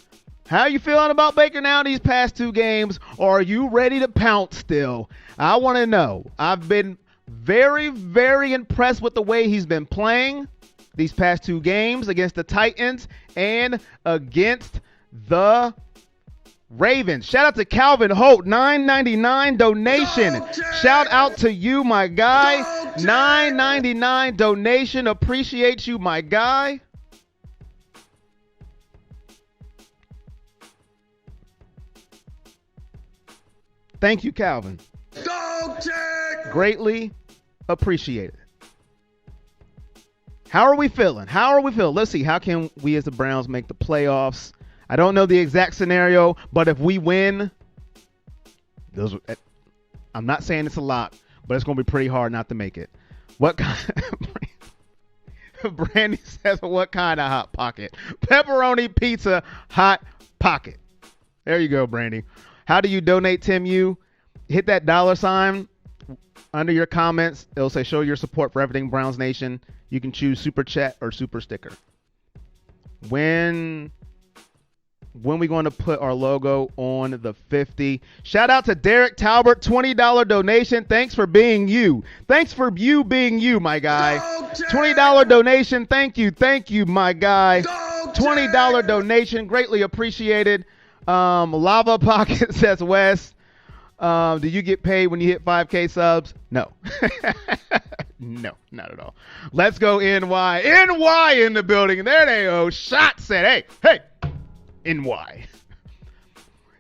How you feeling about Baker now these past 2 games? Or are you ready to pounce still? I want to know. I've been very, very impressed with the way he's been playing these past 2 games against the Titans and against the Ravens. Shout out to Calvin Holt, $9.99 donation. Shout out to you, my guy. $9.99 donation. Appreciate you, my guy. Thank you, Calvin. Greatly appreciated. How are we feeling? Let's see. How can we as the Browns make the playoffs? I don't know the exact scenario, but if we win, I'm not saying it's a lot, but it's going to be pretty hard not to make it. What kind? Brandy says, what kind of hot pocket? Pepperoni pizza hot pocket. There you go, Brandy. How do you donate, Tim? You hit that $sign under your comments. It'll say show your support for everything Browns Nation. You can choose super chat or super sticker. When we going to put our logo on the 50? Shout out to Derek Talbert, $20 donation. Thanks for being you. Thanks for you being you, my guy. $20 donation. Thank you, my guy. $20 donation. Greatly appreciated. Lava Pocket says Wes, do you get paid when you hit 5K subs? No. No, not at all. Let's go NY. NY in the building. There they go. Shot said, hey, NY.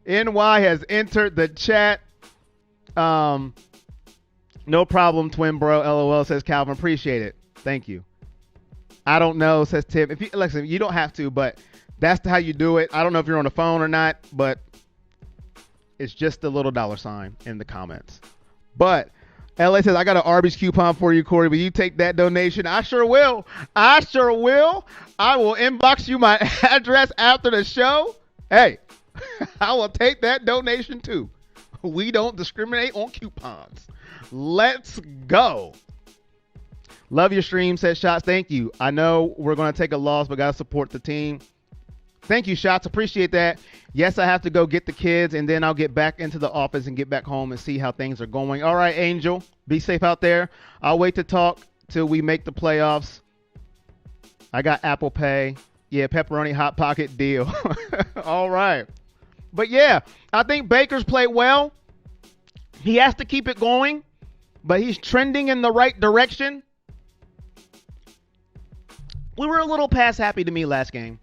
NY has entered the chat. No problem, twin bro. LOL says Calvin. Appreciate it. Thank you. I don't know, says Tim. If you listen, you don't have to, but that's how you do it. I don't know if you're on the phone or not, but it's just a little $sign in the comments. But LA says, I got an Arby's coupon for you, Corey. Will you take that donation? I sure will. I will inbox you my address after the show. Hey, I will take that donation too. We don't discriminate on coupons. Let's go. Love your stream, says Shots. Thank you. I know we're going to take a loss, but got to support the team. Thank you, Shots. Appreciate that. Yes, I have to go get the kids, and then I'll get back into the office and get back home and see how things are going. All right, Angel. Be safe out there. I'll wait to talk till we make the playoffs. I got Apple Pay. Yeah, pepperoni hot pocket deal. All right. But yeah, I think Baker's played well. He has to keep it going, but he's trending in the right direction. We were a little pass happy to me last game.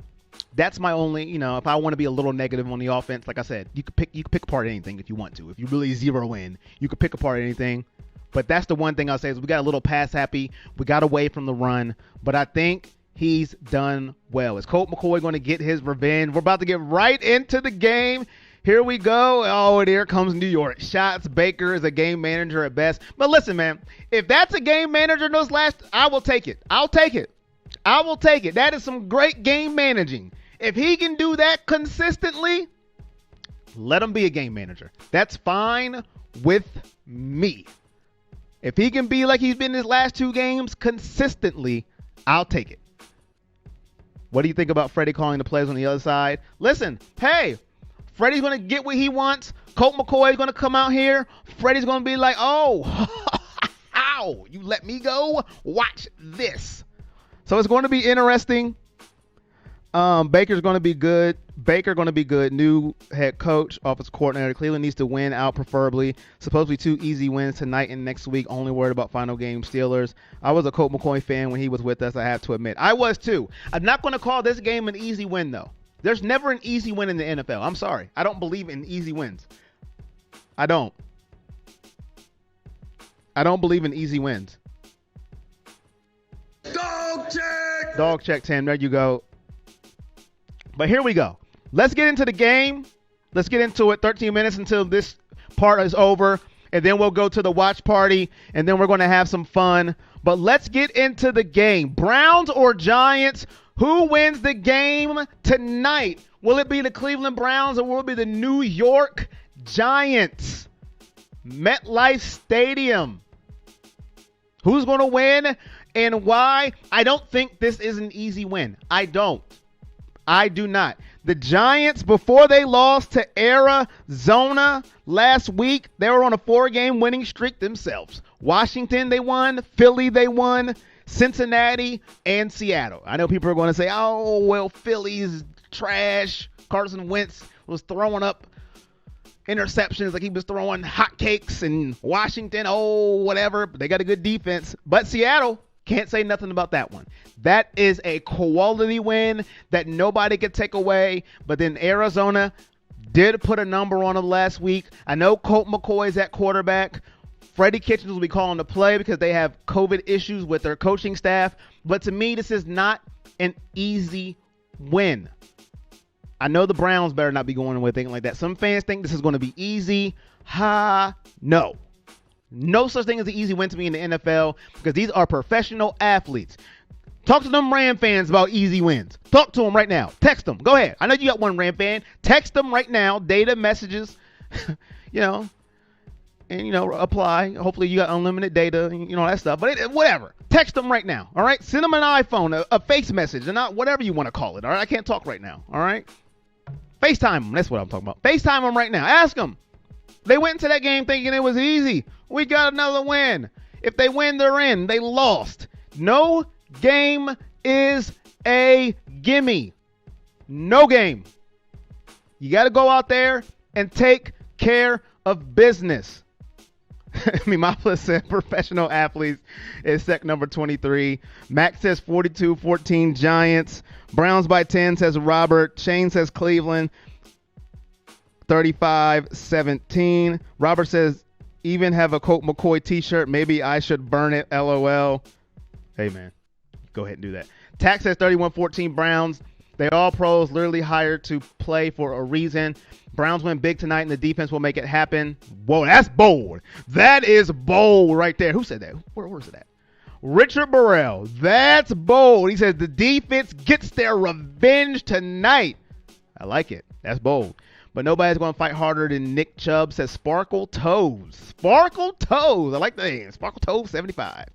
That's my only, if I want to be a little negative on the offense, like I said, you could pick apart anything if you want to. If you really zero in, you could pick apart anything. But that's the one thing I'll say is we got a little pass happy. We got away from the run. But I think he's done well. Is Colt McCoy going to get his revenge? We're about to get right into the game. Here we go. Oh, and here comes New York. Shots. Baker is a game manager at best. But listen, man, if that's a game manager in those last, I will take it. I'll take it. I will take it. That is some great game managing. If he can do that consistently, let him be a game manager. That's fine with me. If he can be like he's been his last 2 games consistently, I'll take it. What do you think about Freddie calling the plays on the other side? Listen, hey, Freddie's going to get what he wants. Colt McCoy is going to come out here. Freddie's going to be like, oh, how? You let me go? Watch this. So it's going to be interesting. Baker's going to be good. Baker going to be good. New head coach, offensive coordinator. Cleveland needs to win out preferably. Supposedly 2 easy wins tonight and next week. Only worried about final game Steelers. I was a Colt McCoy fan when he was with us, I have to admit. I was too. I'm not going to call this game an easy win, though. There's never an easy win in the NFL. I'm sorry. I don't believe in easy wins. I don't believe in easy wins. Dog check! Dog check, Tim. There you go. But here we go. Let's get into the game. Let's get into it. 13 minutes until this part is over. And then we'll go to the watch party. And then we're going to have some fun. But let's get into the game. Browns or Giants? Who wins the game tonight? Will it be the Cleveland Browns or will it be the New York Giants? MetLife Stadium. Who's going to win and why? I don't think this is an easy win. I do not. The Giants, before they lost to Arizona last week, they were on a 4-game winning streak themselves. Washington, they won. Philly, they won. Cincinnati, and Seattle. I know people are going to say, oh, well, Philly's trash. Carson Wentz was throwing up interceptions like he was throwing hotcakes. And Washington, oh, whatever. They got a good defense. But Seattle, can't say nothing about that one. That is a quality win that nobody could take away. But then Arizona did put a number on them last week. I know Colt McCoy is at quarterback. Freddie Kitchens will be calling the play because they have COVID issues with their coaching staff. But to me, this is not an easy win. I know the Browns better not be going away thinking like that. Some fans think this is going to be easy. No. No such thing as an easy win to me in the NFL because these are professional athletes. Talk to them Ram fans about easy wins. Talk to them right now. Text them. Go ahead. I know you got one Ram fan. Text them right now. Data, messages, and, apply. Hopefully you got unlimited data, that stuff. But whatever. Text them right now. All right. Send them an iPhone, a face message, and not whatever you want to call it. All right. I can't talk right now. All right. FaceTime them. That's what I'm talking about. FaceTime them right now. Ask them. They went into that game thinking it was easy. We got another win. If they win, they're in. They lost. No game is a gimme. No game. You got to go out there and take care of business. Mimopoulos said professional athletes is sec number 23. Max says 42-14 Giants. Browns by 10 says Robert. Shane says Cleveland. 35-17. Robert says, even have a Colt McCoy t-shirt. Maybe I should burn it. LOL. Hey, man. Go ahead and do that. Tax says 31-14 Browns. They all pros, literally hired to play for a reason. Browns win big tonight, and the defense will make it happen. Whoa, that's bold. That is bold right there. Who said that? Where's it at? Richard Burrell. That's bold. He says the defense gets their revenge tonight. I like it. That's bold. But nobody's going to fight harder than Nick Chubb, says Sparkle Toes. Sparkle Toes. I like the name. Sparkle Toes 75.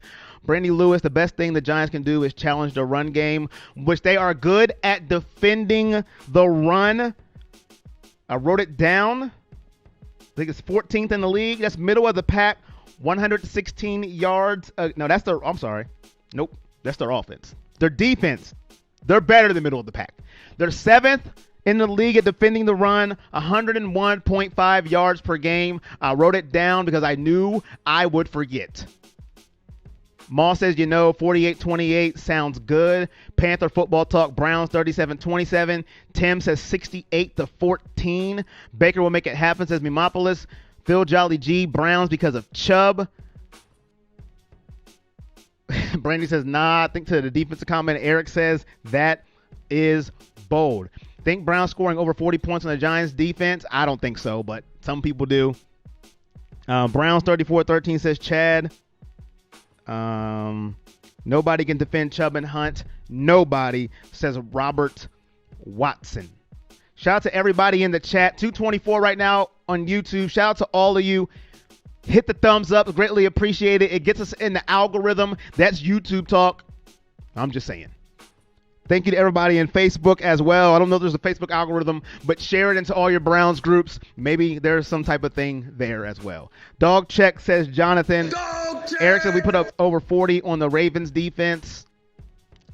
Brandy Lewis, the best thing the Giants can do is challenge the run game, which they are good at defending the run. I wrote it down. I think it's 14th in the league. That's middle of the pack. 116 yards. No, that's their, I'm sorry. Nope. That's their offense. Their defense, they're better than middle of the pack. They're 7th in the league at defending the run, 101.5 yards per game. I wrote it down because I knew I would forget. Moss says, 48-28 sounds good. Panther Football Talk, Browns 37-27. Tim says 68-14. Baker will make it happen, says Mimopolis. Phil Jolly G, Browns because of Chubb. Brandy says, nah, I think to the defensive comment. Eric says, that is bold. Think Browns scoring over 40 points on the Giants defense? I don't think so, but some people do. Browns 34-13 says Chad. Nobody can defend Chubb and Hunt. Nobody, says Robert Watson. Shout out to everybody in the chat. 224 right now on YouTube. Shout out to all of you. Hit the thumbs up. Greatly appreciate it. It gets us in the algorithm. That's YouTube talk. I'm just saying. Thank you to everybody in Facebook as well. I don't know if there's a Facebook algorithm, but share it into all your Browns groups. Maybe there's some type of thing there as well. Dog check, says Jonathan. Dog check. Eric said we put up over 40 on the Ravens defense.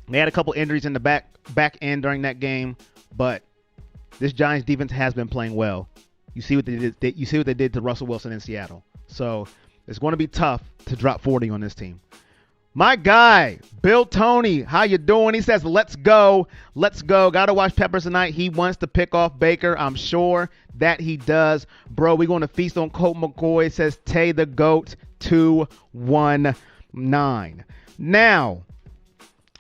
They had a couple injuries in the back end during that game, but this Giants defense has been playing well. You see what they did. You see what they did to Russell Wilson in Seattle. So it's going to be tough to drop 40 on this team. My guy, Bill Tony, how you doing? He says, let's go. Let's go. Got to watch Peppers tonight. He wants to pick off Baker. I'm sure that he does. Bro, we're going to feast on Colt McCoy, says Tay the GOAT 219. Now,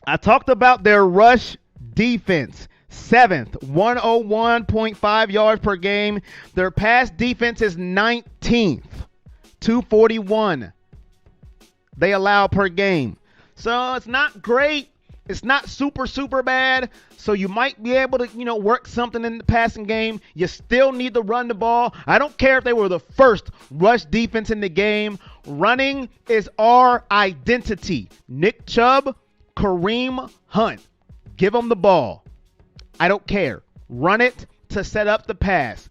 I talked about their rush defense. 7th, 101.5 yards per game. Their pass defense is 19th, 241. They allow per game. So it's not great. It's not super bad. So you might be able to, work something in the passing game. You still need to run the ball. I don't care if they were the first rush defense in the game. Running is our identity. Nick Chubb, Kareem Hunt. Give them the ball. I don't care. Run it to set up the pass.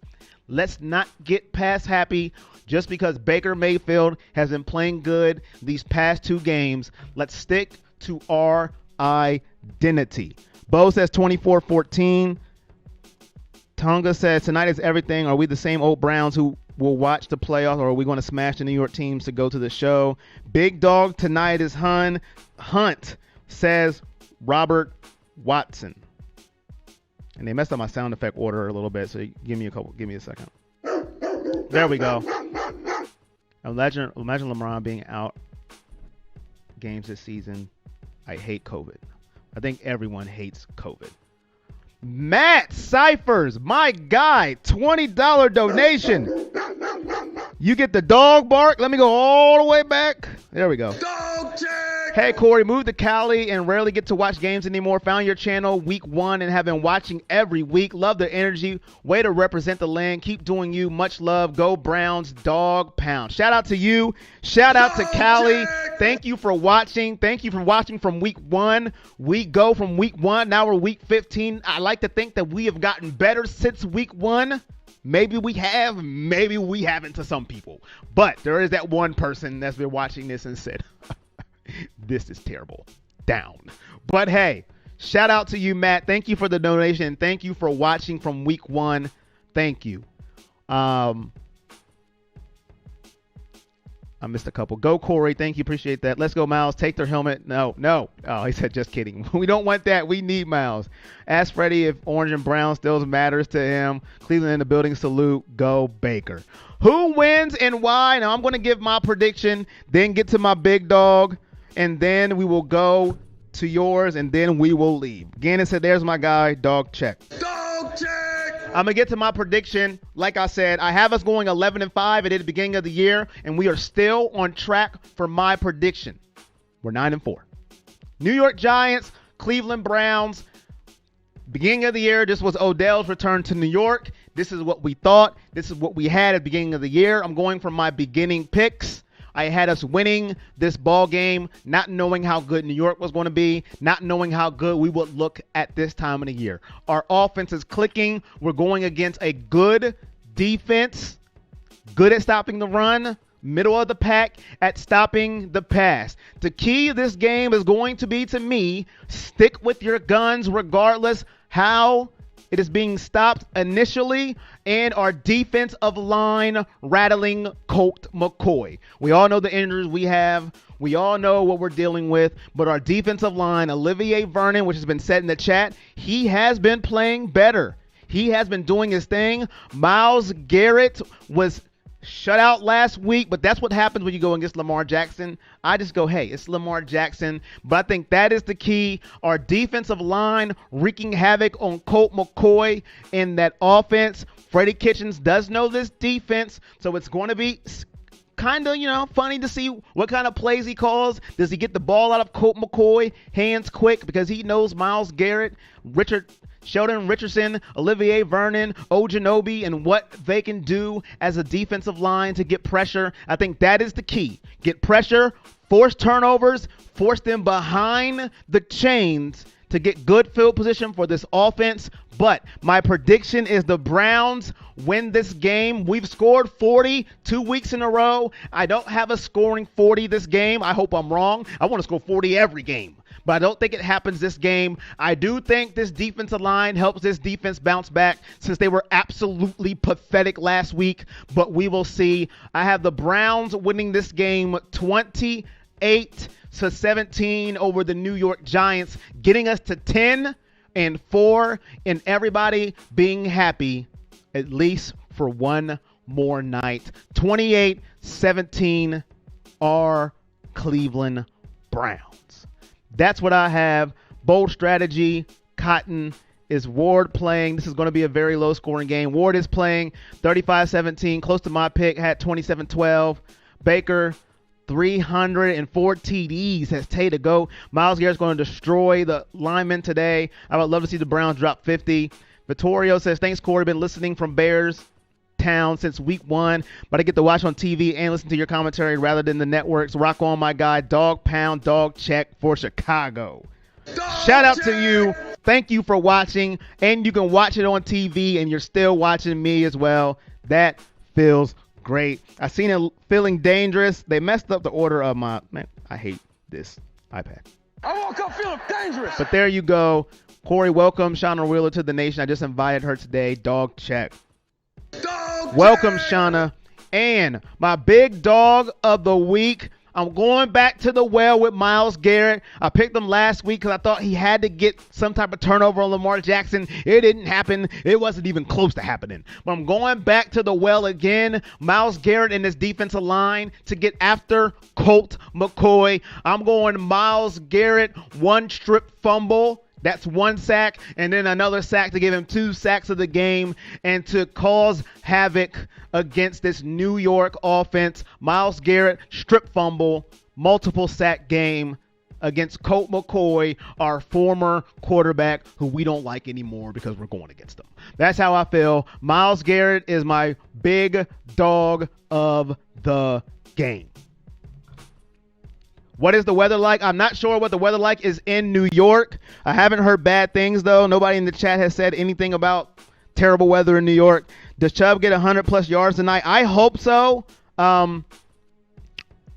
Let's not get pass happy just because Baker Mayfield has been playing good these past 2 games. Let's stick to our identity. Bo says 24-14. Tonga says, tonight is everything. Are we the same old Browns who will watch the playoffs, or are we going to smash the New York teams to go to the show? Big dog tonight is Hunt, says Robert Watson. And they messed up my sound effect order a little bit, so give me a second. There we go. Imagine LeBron being out games this season. I hate COVID. I think everyone hates COVID. Matt Cyphers, my guy, $20 donation. You get the dog bark. Let me go all the way back. There we go. Dog check. Hey, Corey, moved to Cali and rarely get to watch games anymore. Found your channel week 1 and have been watching every week. Love the energy. Way to represent the land. Keep doing you. Much love. Go Browns. Dog pound. Shout out to you. Shout out to Cali. Thank you for watching. Thank you for watching from week 1. We go from week 1. Now we're week 15. I like to think that we have gotten better since week 1. Maybe we have, maybe we haven't to some people. But there is that one person that's been watching this and said, this is terrible. Down. But hey, shout out to you, Matt. Thank you for the donation. Thank you for watching from week 1. Thank you. I missed a couple. Go, Corey. Thank you. Appreciate that. Let's go, Miles. Take their helmet. No. Oh, he said, just kidding. We don't want that. We need Miles. Ask Freddie if orange and brown still matters to him. Cleveland in the building. Salute. Go, Baker. Who wins and why? Now, I'm going to give my prediction, then get to my big dog, and then we will go to yours, and then we will leave. Gannon said, there's my guy. Dog check. Dog check. I'm going to get to my prediction. Like I said, I have us going 11-5 at the beginning of the year, and we are still on track for my prediction. We're 9-4. New York Giants, Cleveland Browns. Beginning of the year, this was Odell's return to New York. This is what we thought. This is what we had at the beginning of the year. I'm going from my beginning picks. I had us winning this ball game, not knowing how good New York was going to be, not knowing how good we would look at this time of the year. Our offense is clicking. We're going against a good defense, good at stopping the run, middle of the pack at stopping the pass. The key of this game is going to be, to me, stick with your guns regardless how It is being stopped initially, and our defensive line rattling Colt McCoy. We all know the injuries we have. We all know what we're dealing with, but our defensive line, Olivier Vernon, which has been said in the chat, he has been playing better. He has been doing his thing. Myles Garrett was shut out last week, but that's what happens when you go against Lamar Jackson. I just go, hey, it's Lamar Jackson. But I think that is the key. Our defensive line wreaking havoc on Colt McCoy in that offense. Freddie Kitchens does know this defense, so it's going to be kind of, funny to see what kind of plays he calls. Does he get the ball out of Colt McCoy hands quick because he knows Myles Garrett, Sheldon Richardson, Olivier Vernon, Ojanobi, and what they can do as a defensive line to get pressure. I think that is the key. Get pressure, force turnovers, force them behind the chains to get good field position for this offense. But my prediction is the Browns win this game. We've scored 40 2 weeks in a row. I don't have a scoring 40 this game. I hope I'm wrong. I want to score 40 every game, but I don't think it happens this game. I do think this defensive line helps this defense bounce back since they were absolutely pathetic last week, but we will see. I have the Browns winning this game 28-17 over the New York Giants, getting us to 10-4, and everybody being happy at least for one more night. 28-17 our Cleveland Browns. That's what I have. Bold strategy. Cotton. Is Ward playing? This is going to be a very low scoring game. Ward is playing 35-17, close to my pick, had 27-12. Baker, 304 TDs, has Tay to go. Myles Garrett's going to destroy the linemen today. I would love to see the Browns drop 50. Vittorio says, thanks, Corey. Been listening from Bears Town since week 1, but I get to watch on TV and listen to your commentary rather than the networks. Rock on, my guy. Dog pound, dog check for Chicago. Shout out to you. Thank you for watching, and you can watch it on TV, and you're still watching me as well. That feels great. I seen it feeling dangerous. They messed up the order of my, man, I hate this iPad. I woke up feeling dangerous. But there you go. Corey, welcome Shauna Wheeler to the nation. I just invited her today. Dog check. Welcome, Shauna. And my big dog of the week, I'm going back to the well with Myles Garrett. I picked him last week because I thought he had to get some type of turnover on Lamar Jackson. It didn't happen. It wasn't even close to happening. But I'm going back to the well again. Myles Garrett and his defensive line to get after Colt McCoy. I'm going Myles Garrett, 1 strip fumble. That's 1 sack, and then another sack to give him 2 sacks of the game and to cause havoc against this New York offense. Myles Garrett, strip fumble, multiple sack game against Colt McCoy, our former quarterback who we don't like anymore because we're going against him. That's how I feel. Myles Garrett is my big dog of the game. What is the weather like? I'm not sure what the weather like is in New York. I haven't heard bad things, though. Nobody in the chat has said anything about terrible weather in New York. Does Chubb get 100-plus yards tonight? I hope so.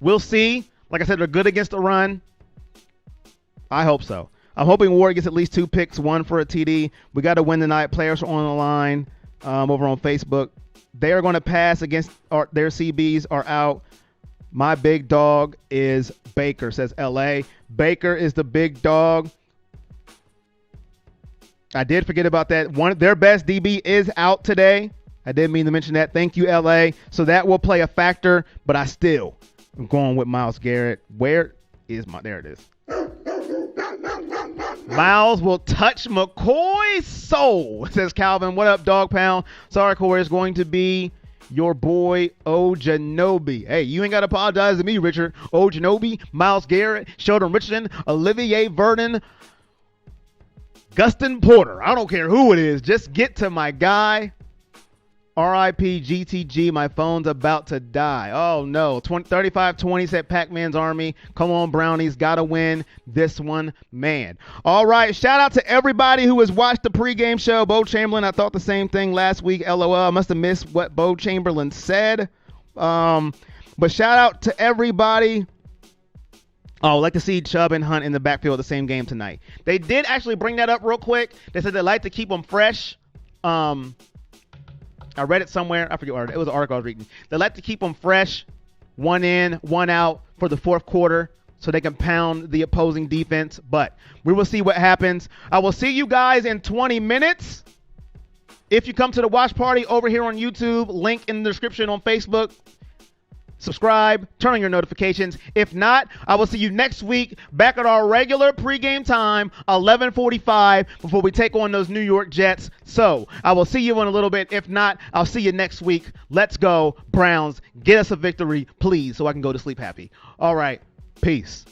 We'll see. Like I said, they're good against the run. I hope so. I'm hoping Ward gets at least 2 picks, 1 for a TD. We got to win tonight. Players are on the line over on Facebook. They are going to pass against their CBs are out. My big dog is Baker, says LA. Baker is the big dog. I did forget about that. Their best DB is out today. I didn't mean to mention that. Thank you, LA. So that will play a factor, but I still am going with Myles Garrett. Where is there it is. Myles will touch McCoy's soul, says Calvin. What up, dog pound? Sorry, Corey, it's going to be your boy Ojanobi. Hey, you ain't got to apologize to me, Richard. Ojanobi, Myles Garrett, Sheldon Richardson, Olivier Vernon, Gustin Porter. I don't care who it is. Just get to my guy. R.I.P. GTG. My phone's about to die. Oh, no. 35-20 said Pac-Man's Army. Come on, Brownies. Got to win this one, man. All right. Shout out to everybody who has watched the pregame show. Bo Chamberlain, I thought the same thing last week. LOL. I must have missed what Bo Chamberlain said. But shout out to everybody. Oh, I'd like to see Chubb and Hunt in the backfield of the same game tonight. They did actually bring that up real quick. They said they like to keep them fresh. I read it somewhere. I forget what it was. An article I was reading. They like to keep them fresh, one in, one out for the fourth quarter, so they can pound the opposing defense. But we will see what happens. I will see you guys in 20 minutes. If you come to the watch party over here on YouTube, link in the description on Facebook. Subscribe, turn on your notifications. If not, I will see you next week back at our regular pregame time, 11:45, before we take on those New York Jets. So I will see you in a little bit. If not, I'll see you next week. Let's go, Browns. Get us a victory, please, so I can go to sleep happy. All right, peace.